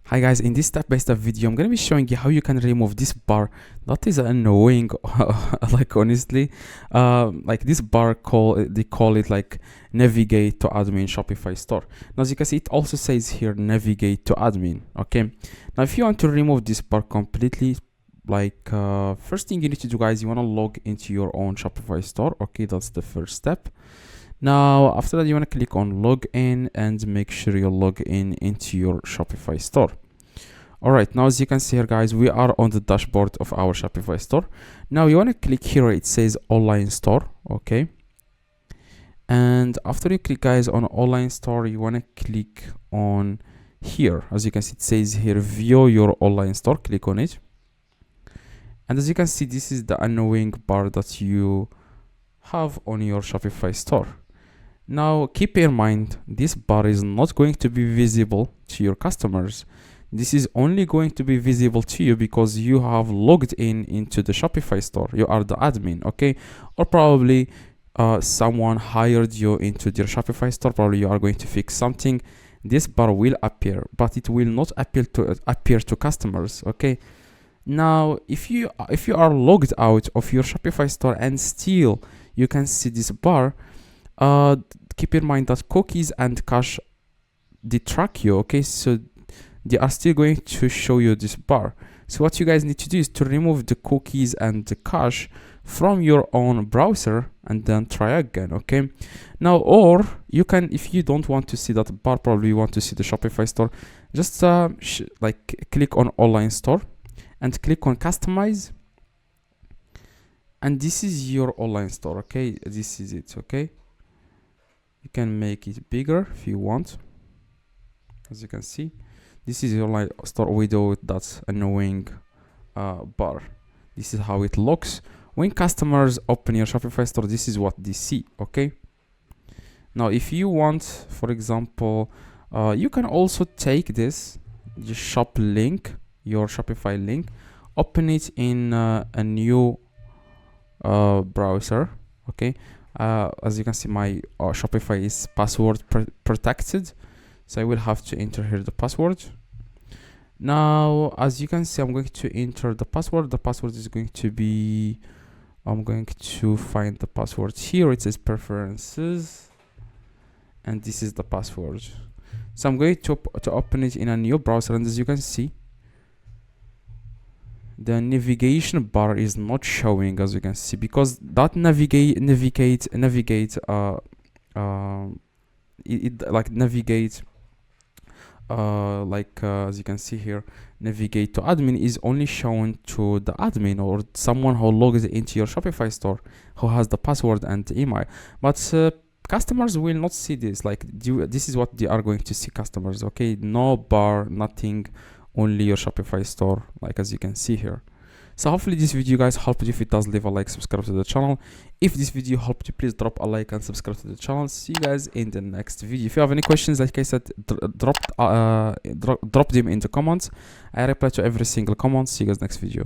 Hi guys, in this step-by-step video I'm gonna be showing you how you can remove this bar that is annoying. Like honestly, like this bar they call it like navigate to admin Shopify store. Now as you can see, it also says here navigate to admin. Okay, now if you want to remove this bar completely, like first thing you need to do, guys, you want to log into your own Shopify store. Okay, that's the first step. Now after that, you want to click on login and make sure you log in into your Shopify store. All right, now as you can see here, guys, we are on the dashboard of our Shopify store. Now you want to click here, it says online store. Okay, and after you click, guys, on online store, you want to click on here. As you can see, it says here view your online store. Click on it, and as you can see, this is the annoying bar that you have on your Shopify store. Now keep in mind, this bar is not going to be visible to your customers. This is only going to be visible to you because you have logged in into the Shopify store. You are the admin, okay? Or probably someone hired you into their Shopify store. Probably you are going to fix something. This bar will appear, but it will not appear to customers, okay? Now if you are logged out of your Shopify store and still you can see this bar, keep in mind that cookies and cache, they track you, okay? So they are still going to show you this bar. So what you guys need to do is to remove the cookies and the cache from your own browser and then try again, okay? Now, or you can, if you don't want to see that bar, probably you want to see the Shopify store, just like click on online store and click on customize, and this is your online store, okay? This is it, okay? You can make it bigger if you want. As you can see, this is your online store without that annoying bar. This is how it looks when customers open your Shopify store. This is what they see, okay? Now if you want, for example, you can also take this, the shop link, your Shopify link, open it in a new browser, okay? As you can see, my Shopify is password protected, so I will have to enter here the password. Now as you can see, I'm going to enter the password. The password is going to be, I'm going to find the password here. It says preferences, and this is the password. So I'm going to open it in a new browser, and as you can see, the navigation bar is not showing, as you can see, because that navigate as you can see here, navigate to admin is only shown to the admin or someone who logs into your Shopify store, who has the password and the email. But customers will not see this. Like this is what they are going to see, customers, okay? No bar, nothing, only your Shopify store, like as you can see here. So hopefully this video, guys, helped you. If it does, leave a like, subscribe to the channel. If this video helped you, please drop a like and subscribe to the channel. See you guys in the next video. If you have any questions, like I said, drop them in the comments. I reply to every single comment. See you guys next video.